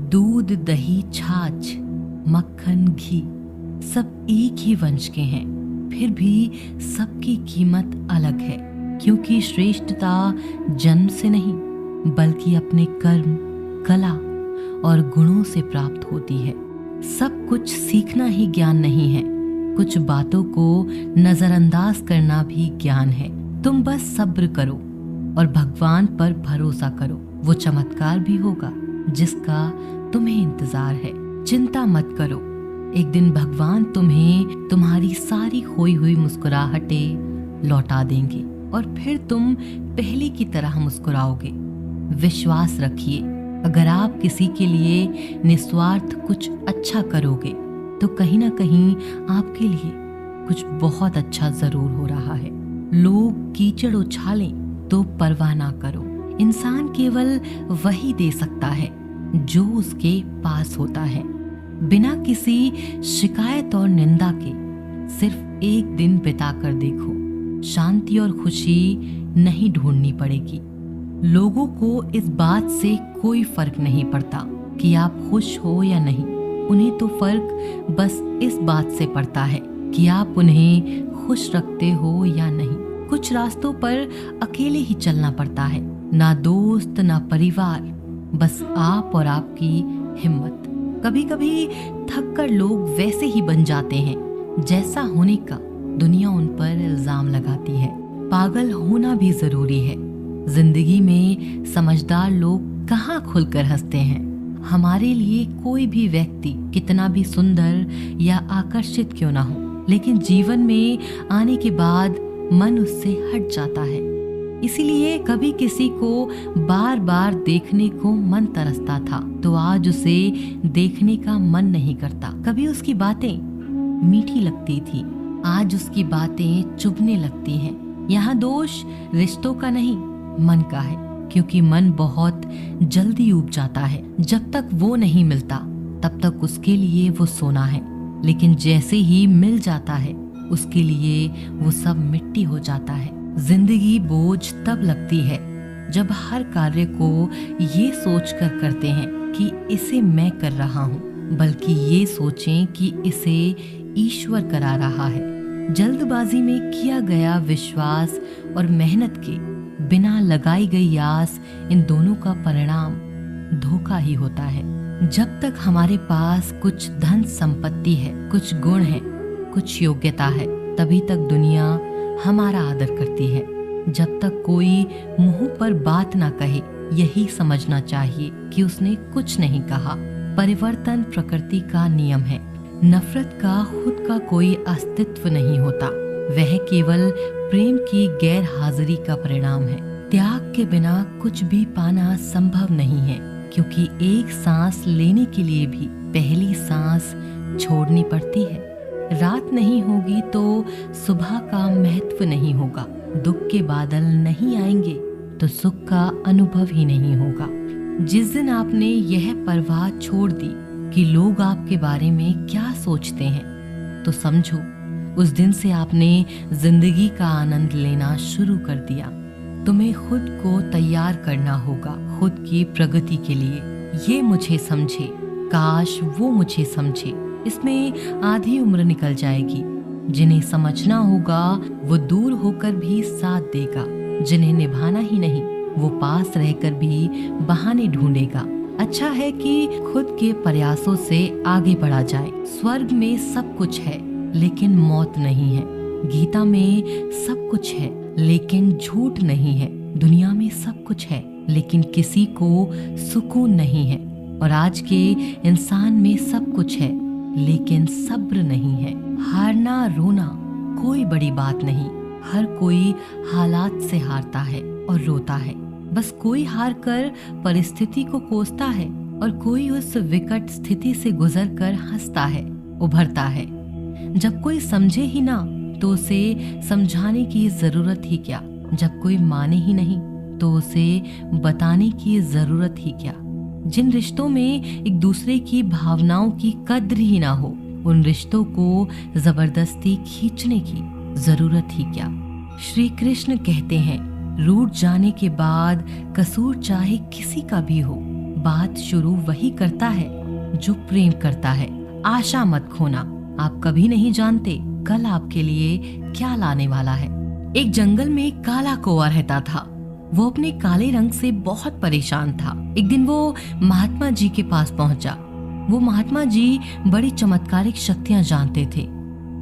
दूध, दही, छाछ, मक्खन, घी सब एक ही वंश के हैं, फिर भी सबकी कीमत अलग है, क्योंकि श्रेष्ठता जन्म से नहीं बल्कि अपने कर्म, कला और गुणों से प्राप्त होती है। सब कुछ सीखना ही ज्ञान नहीं है, कुछ बातों को नजरअंदाज करना भी ज्ञान है। तुम बस सब्र करो और भगवान पर भरोसा करो, वो चमत्कार भी होगा जिसका तुम्हें इंतजार है। चिंता मत करो, एक दिन भगवान तुम्हें तुम्हारी सारी खोई हुई मुस्कुराहटें लौटा देंगे और फिर तुम पहले की तरह मुस्कुराओगे। विश्वास रखिए, अगर आप किसी के लिए निस्वार्थ कुछ अच्छा करोगे तो कहीं ना कहीं आपके लिए कुछ बहुत अच्छा जरूर हो रहा है। लोग कीचड़ उछालें तो परवाह ना करो, इंसान केवल वही दे सकता है जो उसके पास होता है। बिना किसी शिकायत और निंदा के सिर्फ एक दिन बिता कर देखो, शांति और खुशी नहीं ढूंढनी पड़ेगी। लोगों को इस बात से कोई फर्क नहीं पड़ता कि आप खुश हो या नहीं, उन्हें तो फर्क बस इस बात से पड़ता है कि आप उन्हें खुश रखते हो या नहीं। कुछ रास्तों पर अकेले ही चलना पड़ता है, ना दोस्त ना परिवार, बस आप और आपकी हिम्मत। कभी कभी थक कर लोग वैसे ही बन जाते हैं जैसा होने का दुनिया उन पर इल्जाम लगाती है। पागल होना भी जरूरी है। जिंदगी में समझदार लोग कहाँ खुलकर हंसते हैं। हमारे लिए कोई भी व्यक्ति कितना भी सुंदर या आकर्षित क्यों ना हो, लेकिन जीवन में आने के बाद मन उससे हट जाता है। इसीलिए कभी किसी को बार बार देखने को मन तरसता था तो आज उसे देखने का मन नहीं करता। कभी उसकी बातें मीठी लगती थी, आज उसकी बातें चुभने लगती हैं। यहाँ दोष रिश्तों का नहीं, मन का है, क्योंकि मन बहुत जल्दी ऊब जाता है। जब तक वो नहीं मिलता तब तक उसके लिए वो सोना है, लेकिन जैसे ही मिल जाता है उसके लिए वो सब मिट्टी हो जाता है। जिंदगी बोझ तब लगती है जब हर कार्य को ये सोचकर करते हैं कि इसे मैं कर रहा हूँ, बल्कि ये सोचें कि इसे ईश्वर करा रहा है। जल्दबाजी में किया गया विश्वास और मेहनत के बिना लगाई गई आस, इन दोनों का परिणाम धोखा ही होता है। जब तक हमारे पास कुछ धन संपत्ति है, कुछ गुण है, कुछ योग्यता है, तभी तक दुनिया हमारा आदर करती है। जब तक कोई मुंह पर बात ना कहे, यही समझना चाहिए कि उसने कुछ नहीं कहा। परिवर्तन प्रकृति का नियम है। नफरत का खुद का कोई अस्तित्व नहीं होता, वह केवल प्रेम की गैर हाजिरी का परिणाम है। त्याग के बिना कुछ भी पाना संभव नहीं है, क्योंकि एक सांस लेने के लिए भी पहली सांस छोड़नी पड़ती है। रात नहीं होगी तो सुबह का महत्व नहीं होगा, दुख के बादल नहीं आएंगे तो सुख का अनुभव ही नहीं होगा। जिस दिन आपने यह परवाह छोड़ दी कि लोग आपके बारे में क्या सोचते हैं, तो समझो उस दिन से आपने जिंदगी का आनंद लेना शुरू कर दिया। तुम्हें खुद को तैयार करना होगा खुद की प्रगति के लिए। ये मुझे समझे, काश वो मुझे समझे, इसमें आधी उम्र निकल जाएगी। जिन्हें समझना होगा वो दूर होकर भी साथ देगा, जिन्हें निभाना ही नहीं वो पास रहकर भी बहाने ढूंढेगा। अच्छा है कि खुद के प्रयासों से आगे बढ़ा जाए। स्वर्ग में सब कुछ है लेकिन मौत नहीं है। गीता में सब कुछ है लेकिन झूठ नहीं है। दुनिया में सब कुछ है लेकिन किसी को सुकून नहीं है। और आज के इंसान में सब कुछ है लेकिन सब्र नहीं है। हारना रोना कोई बड़ी बात नहीं, हर कोई हालात से हारता है और रोता है। बस कोई हार कर परिस्थिति को कोसता है और कोई उस विकट स्थिति से गुजरकर हंसता है, उभरता है। जब कोई समझे ही ना तो उसे समझाने की जरूरत ही क्या। जब कोई माने ही नहीं तो उसे बताने की जरूरत ही क्या। जिन रिश्तों में एक दूसरे की भावनाओं की कद्र ही ना हो, उन रिश्तों को जबरदस्ती खींचने की जरूरत ही क्या। श्री कृष्ण कहते हैं, रूठ जाने के बाद कसूर चाहे किसी का भी हो, बात शुरू वही करता है जो प्रेम करता है। आशा मत खोना, आप कभी नहीं जानते कल आपके लिए क्या लाने वाला है। एक जंगल में एक काला कौवा रहता था। वो अपने काले रंग से बहुत परेशान था। एक दिन वो महात्मा जी के पास पहुंचा। वो महात्मा जी बड़ी चमत्कारिक शक्तियां जानते थे।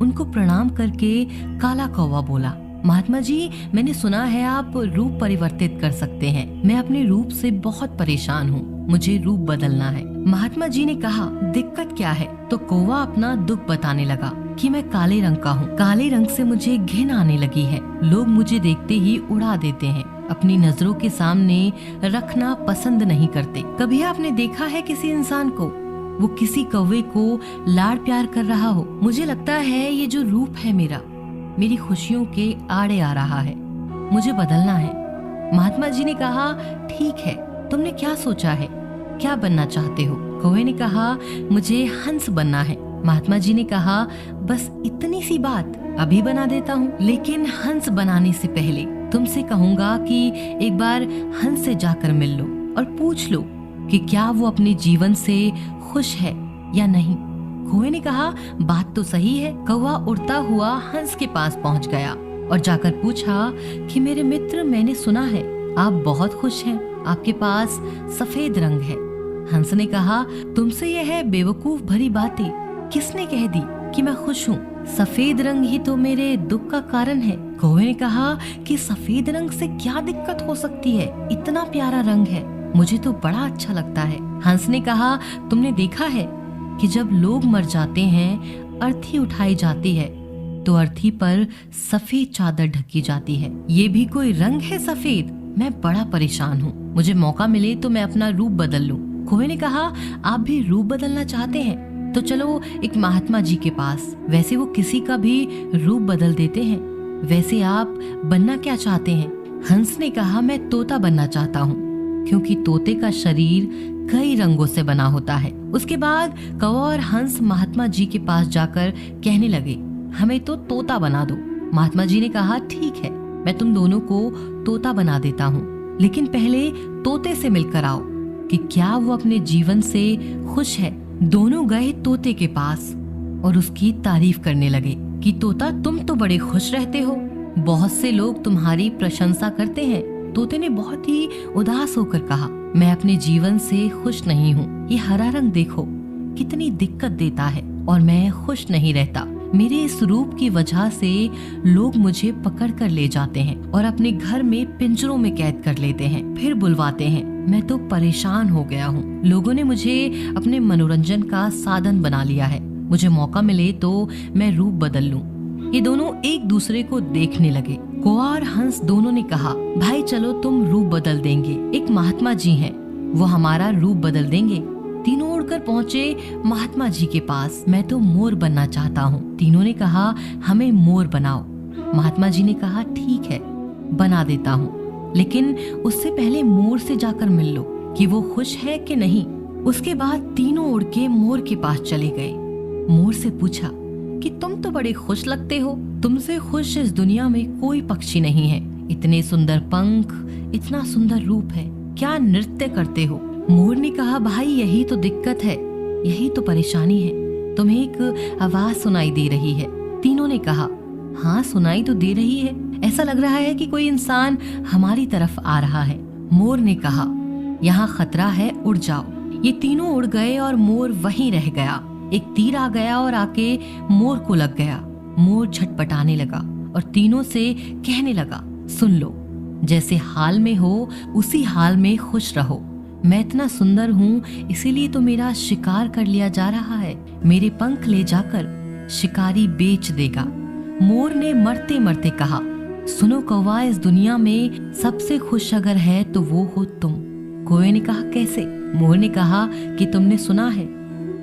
उनको प्रणाम करके काला कौवा बोला, महात्मा जी, मैंने सुना है आप रूप परिवर्तित कर सकते हैं। मैं अपने रूप से बहुत परेशान हूँ, मुझे रूप बदलना है। महात्मा जी ने कहा, दिक्कत क्या है? तो कौवा अपना दुख बताने लगा कि मैं काले रंग का हूँ, काले रंग से मुझे घिन आने लगी है। लोग मुझे देखते ही उड़ा देते हैं, अपनी नजरों के सामने रखना पसंद नहीं करते। कभी आपने देखा है किसी इंसान को वो किसी कौवे को लाड़ प्यार कर रहा हो? मुझे लगता है ये जो रूप है मेरा, मेरी खुशियों के आड़े आ रहा है, मुझे बदलना है। महात्मा जी ने कहा, ठीक है, तुमने क्या सोचा है, क्या बनना चाहते हो? कौवे ने कहा, मुझे हंस बनना है। महात्मा जी ने कहा, बस इतनी सी बात, अभी बना देता हूँ। लेकिन हंस बनाने से पहले तुमसे कहूंगा कि एक बार हंस से जाकर मिल लो और पूछ लो कि क्या वो अपने जीवन से खुश है या नहीं। कौवे ने कहा, बात तो सही है। कौवा उड़ता हुआ हंस के पास पहुंच गया और जाकर पूछा कि मेरे मित्र, मैंने सुना है आप बहुत खुश हैं, आपके पास सफेद रंग है। हंस ने कहा, तुमसे यह बेवकूफ भरी बातें किसने कह दी कि मैं खुश हूँ? सफेद रंग ही तो मेरे दुख का कारण है। कौवे ने कहा कि सफेद रंग से क्या दिक्कत हो सकती है, इतना प्यारा रंग है, मुझे तो बड़ा अच्छा लगता है। हंस ने कहा, तुमने देखा है कि जब लोग मर जाते हैं, अर्थी उठाई जाती है तो अर्थी पर सफेद चादर ढकी जाती है। ये भी कोई रंग है सफेद? मैं बड़ा परेशान हूँ, मुझे मौका मिले तो मैं अपना रूप बदल लूं। कौवे ने कहा, आप भी रूप बदलना चाहते हैं तो चलो एक महात्मा जी के पास, वैसे वो किसी का भी रूप बदल देते हैं। वैसे आप बनना क्या चाहते हैं? हंस ने कहा, मैं तोता बनना चाहता हूँ, क्योंकि तोते का शरीर कई रंगों से बना होता है। उसके बाद कौवा और हंस महात्मा जी के पास जाकर कहने लगे, हमें तो तोता बना दो। महात्मा जी ने कहा, ठीक है, मैं तुम दोनों को तोता बना देता हूँ, लेकिन पहले तोते से मिलकर आओ कि क्या वो अपने जीवन से खुश है। दोनों गए तोते के पास और उसकी तारीफ करने लगे कि तोता, तुम तो बड़े खुश रहते हो, बहुत से लोग तुम्हारी प्रशंसा करते हैं। तोते ने बहुत ही उदास होकर कहा, मैं अपने जीवन से खुश नहीं हूँ। ये हरा रंग देखो कितनी दिक्कत देता है और मैं खुश नहीं रहता। मेरे इस रूप की वजह से लोग मुझे पकड़ कर ले जाते हैं और अपने घर में पिंजरों में कैद कर लेते हैं, फिर बुलवाते हैं। मैं तो परेशान हो गया हूँ। लोगों ने मुझे अपने मनोरंजन का साधन बना लिया है। मुझे मौका मिले तो मैं रूप बदल लूं। ये दोनों एक दूसरे को देखने लगे। कौवा और हंस दोनों ने कहा, भाई चलो तुम रूप बदल देंगे, एक महात्मा जी हैं, वो हमारा रूप बदल देंगे। तीनों उड़कर पहुँचे महात्मा जी के पास। मैं तो मोर बनना चाहता हूँ। तीनों ने कहा, हमें मोर बनाओ। महात्मा जी ने कहा, ठीक है, बना देता हूँ, लेकिन उससे पहले मोर से जाकर मिल लो कि वो खुश है कि नहीं। उसके बाद तीनों उड़ के मोर के पास चले गए। मोर से पूछा कि तुम तो बड़े खुश लगते हो, तुमसे खुश इस दुनिया में कोई पक्षी नहीं है। इतने सुंदर पंख, इतना सुंदर रूप है, क्या नृत्य करते हो? मोर ने कहा, भाई यही तो दिक्कत है, यही तो परेशानी है। तुम्हें एक आवाज सुनाई दे रही है। तीनों ने कहा, हाँ सुनाई तो दे रही है, ऐसा लग रहा है कि कोई इंसान हमारी तरफ आ रहा है। मोर ने कहा, यहाँ खतरा है, उड़ जाओ। ये तीनों उड़ गए और मोर वहीं रह गया। एक तीर आ गया और आके मोर को लग गया। मोर झटपटाने लगा और तीनों से कहने लगा, सुन लो, जैसे हाल में हो उसी हाल में खुश रहो। मैं इतना सुंदर हूँ, इसीलिए तो मेरा शिकार कर लिया जा रहा है। मेरे पंख ले जाकर शिकारी बेच देगा। मोर ने मरते मरते कहा, सुनो कौवा, इस दुनिया में सबसे खुश अगर है तो वो हो तुम। कौवे ने कहा, कैसे? मोर ने कहा कि तुमने सुना है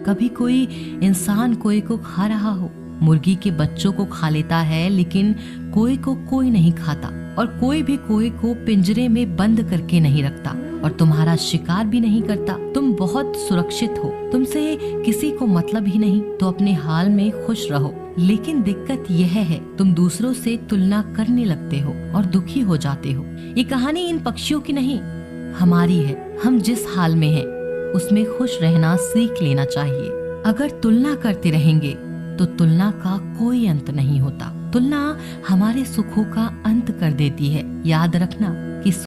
कभी कोई इंसान कोई को खा रहा हो? मुर्गी के बच्चों को खा लेता है, लेकिन कोई को कोई नहीं खाता, और कोई भी कोई को पिंजरे में बंद करके नहीं रखता, और तुम्हारा शिकार भी नहीं करता। तुम बहुत सुरक्षित हो, तुमसे किसी को मतलब ही नहीं, तो अपने हाल में खुश रहो। लेकिन दिक्कत यह है, तुम दूसरों से तुलना करने लगते हो और दुखी हो जाते हो। ये कहानी इन पक्षियों की नहीं, हमारी है। हम जिस हाल में हैं उसमें खुश रहना सीख लेना चाहिए। अगर तुलना करते रहेंगे तो तुलना का कोई अंत नहीं होता। तुलना हमारे सुखों का अंत कर देती है। याद रखना कि